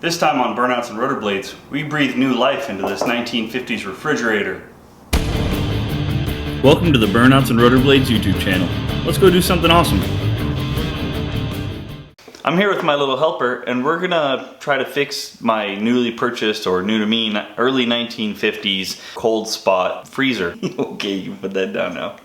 This time on Burnouts and Rotor Blades, we breathe new life into this 1950s refrigerator. Welcome to the Burnouts and Rotor Blades YouTube channel. Let's go do something awesome. I'm here with my little helper, and we're gonna try to fix my newly purchased, or new to me, early 1950s Coldspot freezer. Okay, you can put that down now.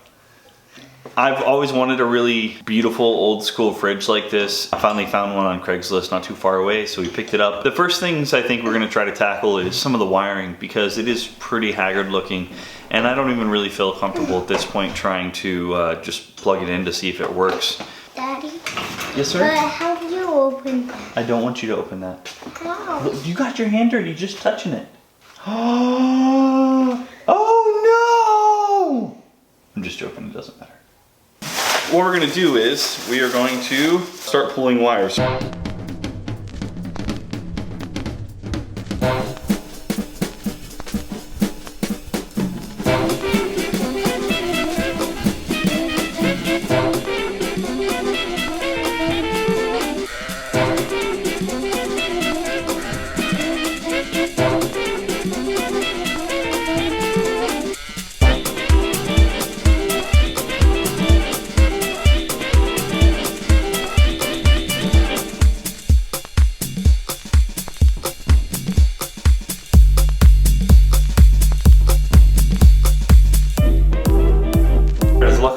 I've always wanted a really beautiful old school fridge like this. I finally found one on Craigslist not too far away, so we picked it up. The first things I think we're gonna try to tackle is some of the wiring, because it is pretty haggard looking, and I don't even really feel comfortable at this point trying to just plug it in to see if it works. Daddy? Yes, sir? How do you open that? I don't want you to open that. How? Look, you got your hand dirty just touching it. Oh no! I'm just joking, it doesn't matter. What we're gonna do is, we are going to start pulling wires.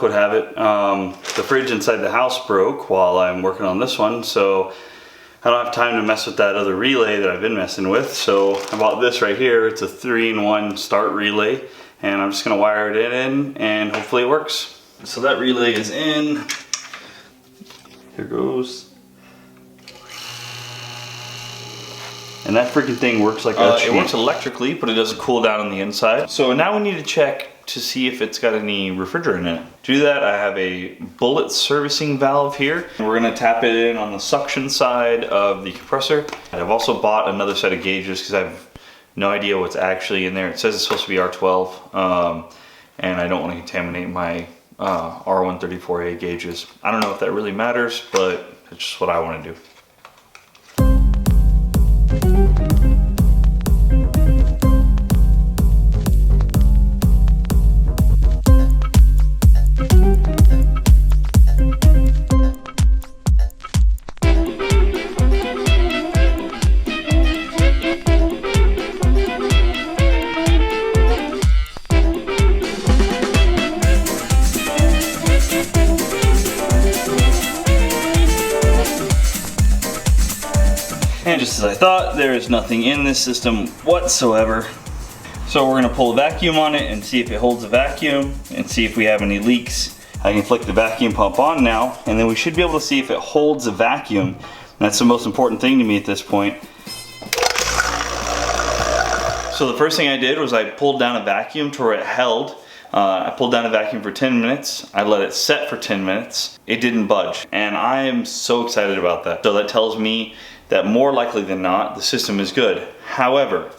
Would have it. The fridge inside the house broke while I'm working on this one, so I don't have time to mess with that other relay that I've been messing with. So I bought this right here. It's a 3-in-1 start relay, and I'm just gonna wire it in and hopefully it works. So that relay is in. Here goes. And that freaking thing works like that. It works electrically, but it doesn't cool down on the inside. So now we need to check to see if it's got any refrigerant in it. To do that, I have a bullet servicing valve here. We're gonna tap it in on the suction side of the compressor. And I've also bought another set of gauges because I have no idea what's actually in there. It says it's supposed to be R12, and I don't want to contaminate my R134A gauges. I don't know if that really matters, but it's just what I want to do. And just as I thought, there is nothing in this system whatsoever. So we're gonna pull a vacuum on it and see if it holds a vacuum and see if we have any leaks. I can flick the vacuum pump on now, and then we should be able to see if it holds a vacuum. And that's the most important thing to me at this point. So the first thing I did was I pulled down a vacuum to where it held. I pulled down a vacuum for 10 minutes. I let it set for 10 minutes. It didn't budge. And I am so excited about that. So that tells me that more likely than not, the system is good. However,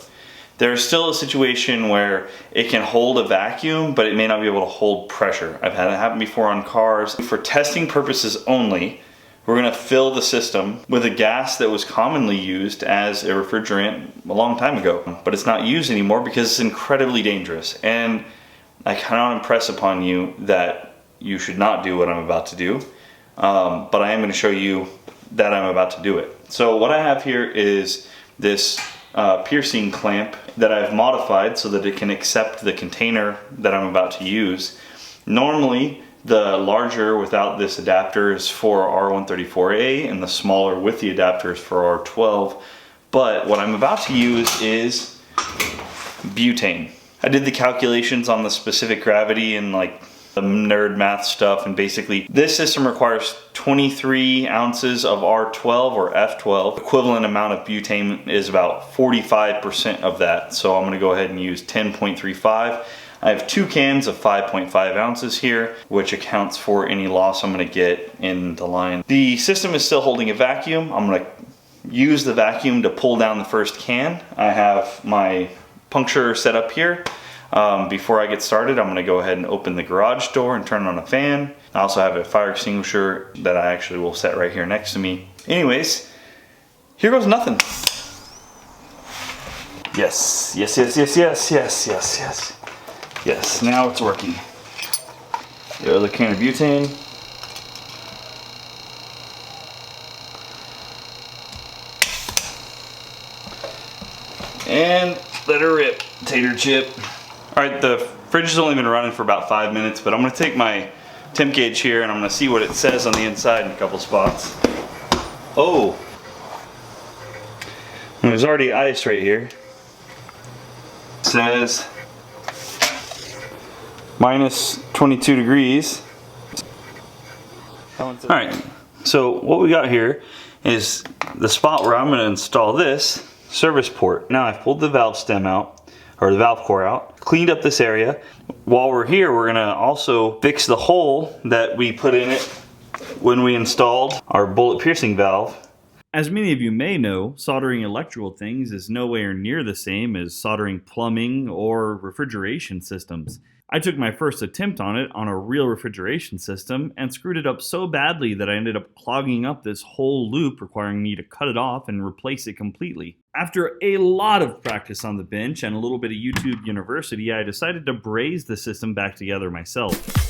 there's still a situation where it can hold a vacuum, but it may not be able to hold pressure. I've had it happen before on cars. For testing purposes only, we're gonna fill the system with a gas that was commonly used as a refrigerant a long time ago, but it's not used anymore because it's incredibly dangerous. And I cannot impress upon you that you should not do what I'm about to do, but I am gonna show you that I'm about to do it. So what I have here is this piercing clamp that I've modified so that it can accept the container that I'm about to use. Normally, the larger without this adapter is for R134A, and the smaller with the adapter is for R12. But what I'm about to use is butane. I did the calculations on the specific gravity and like the nerd math stuff, and basically this system requires 23 ounces of R12 or F12. Equivalent amount of butane is about 45% of that, so I'm going to go ahead and use 10.35. I have 2 cans of 5.5 ounces here, which accounts for any loss I'm going to get in the line. The system is still holding a vacuum. I'm going to use the vacuum to pull down the first can. I have my puncture set up here. Before I get started, I'm going to go ahead and open the garage door and turn on a fan. I also have a fire extinguisher that I actually will set right here next to me. Anyways, here goes nothing. Yes, yes, yes, yes, yes, yes, yes, yes. Yes, now it's working. The other can of butane. And let her rip, tater chip. All right, the fridge has only been running for about 5 minutes, but I'm gonna take my temp gauge here and I'm gonna see what it says on the inside in a couple spots. Oh, there's already ice right here. It says minus 22 degrees. All right, so what we got here is the spot where I'm gonna install this service port. Now I've pulled the valve stem out, or the valve core out, cleaned up this area. While we're here, we're gonna also fix the hole that we put in it when we installed our bullet piercing valve. As many of you may know, soldering electrical things is nowhere near the same as soldering plumbing or refrigeration systems. I took my first attempt on it on a real refrigeration system and screwed it up so badly that I ended up clogging up this whole loop, requiring me to cut it off and replace it completely. After a lot of practice on the bench and a little bit of YouTube University, I decided to braze the system back together myself.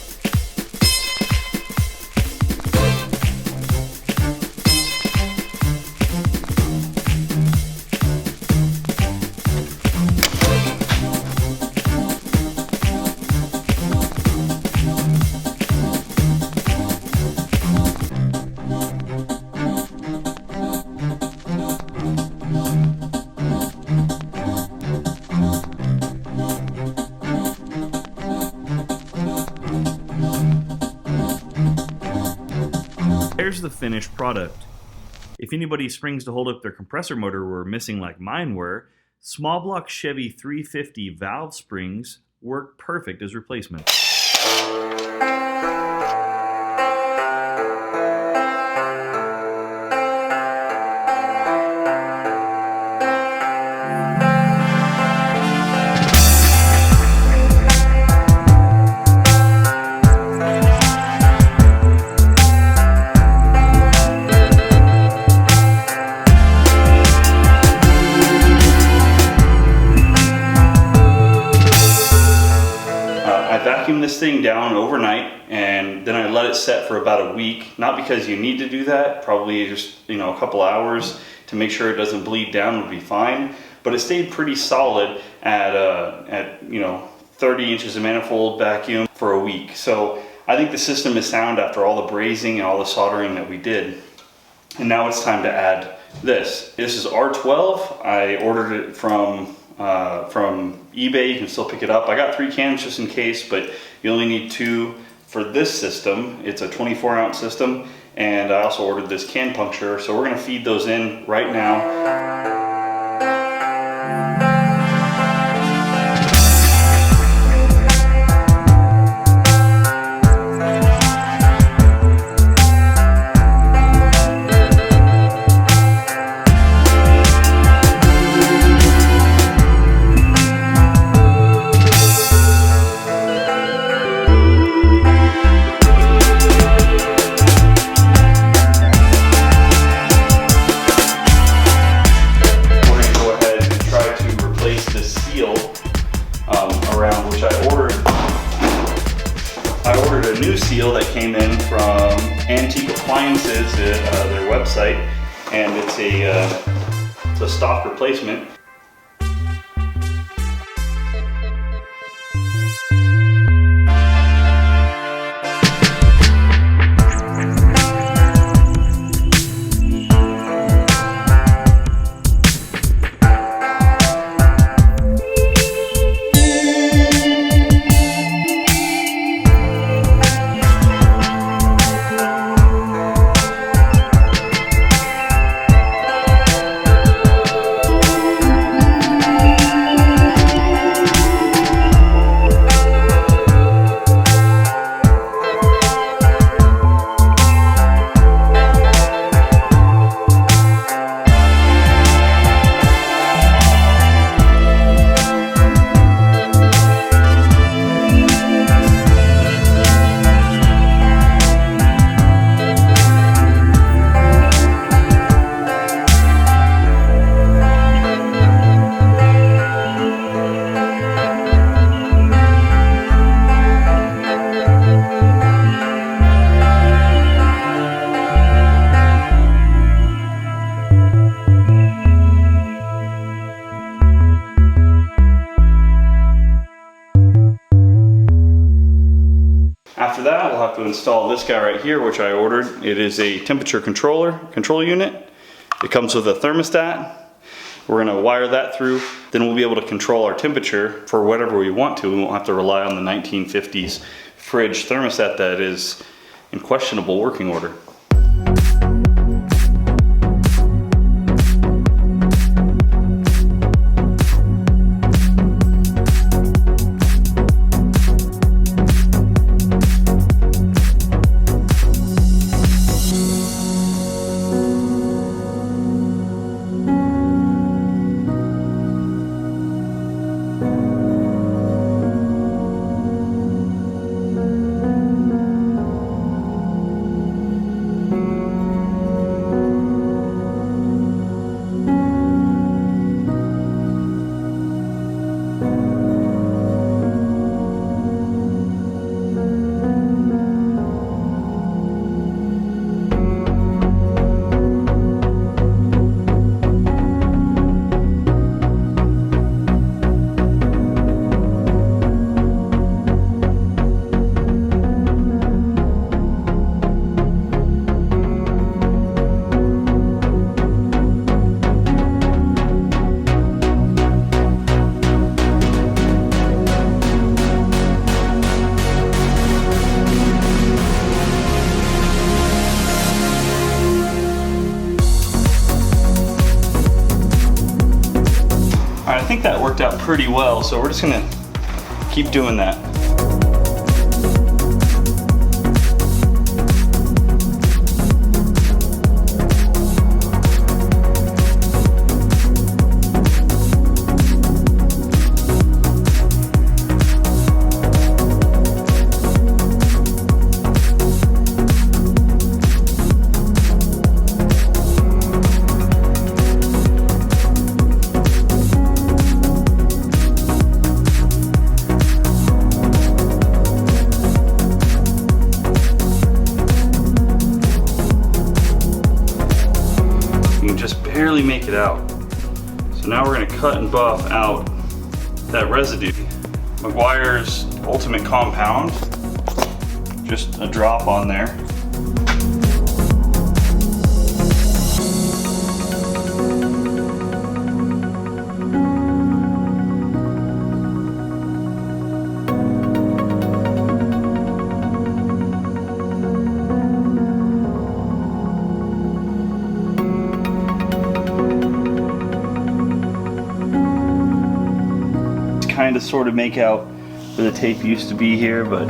Here's the finished product. If anybody's springs to hold up their compressor motor were missing like mine were, small block Chevy 350 valve springs work perfect as replacement. This thing down overnight, and then I let it set for about a week. Not because you need to do that, probably just a couple hours to make sure it doesn't bleed down would be fine. But it stayed pretty solid at 30 inches of manifold vacuum for a week. So I think the system is sound after all the brazing and all the soldering that we did. And now it's time to add this. This is R12. I ordered it from eBay. You can still pick it up. I got 3 cans just in case, but you only need 2 for this system. It's a 24-ounce system, and I also ordered this can puncture, so we're going to feed those in right now. A new seal that came in from Antique Appliances, their website, and it's a stock replacement. to install this guy right here, which I ordered. It is a temperature control unit. It comes with a thermostat. We're gonna wire that through. Then we'll be able to control our temperature for whatever we want to. We won't have to rely on the 1950s fridge thermostat that is in questionable working order. I think that worked out pretty well, so we're just gonna keep doing that. Just barely make it out. So now we're gonna cut and buff out that residue. Meguiar's Ultimate Compound, just a drop on there. Kind of sort of make out where the tape used to be here, but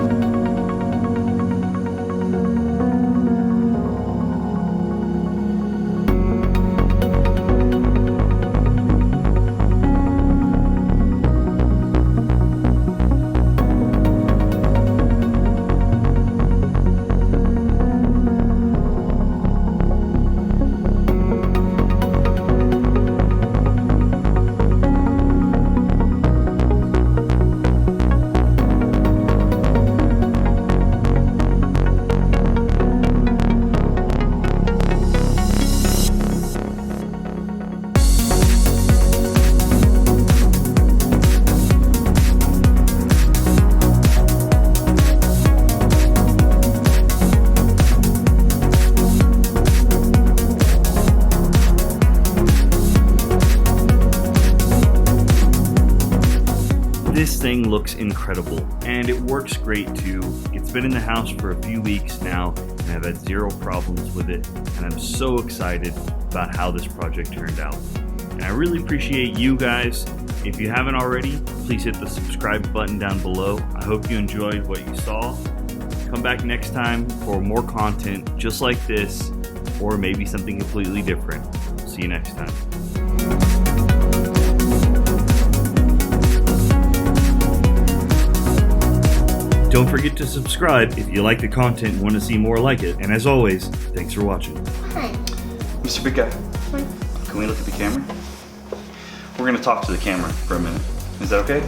this thing looks incredible and it works great too. It's been in the house for a few weeks now and I've had zero problems with it, and I'm so excited about how this project turned out. And I really appreciate you guys. If you haven't already, please hit the subscribe button down below. I hope you enjoyed what you saw. Come back next time for more content just like this, or maybe something completely different. See you next time. Don't forget to subscribe if you like the content and want to see more like it. And as always, thanks for watching. Hi. Mr. Big Guy, Hi. can we look at the camera? We're going to talk to the camera for a minute. Is that okay?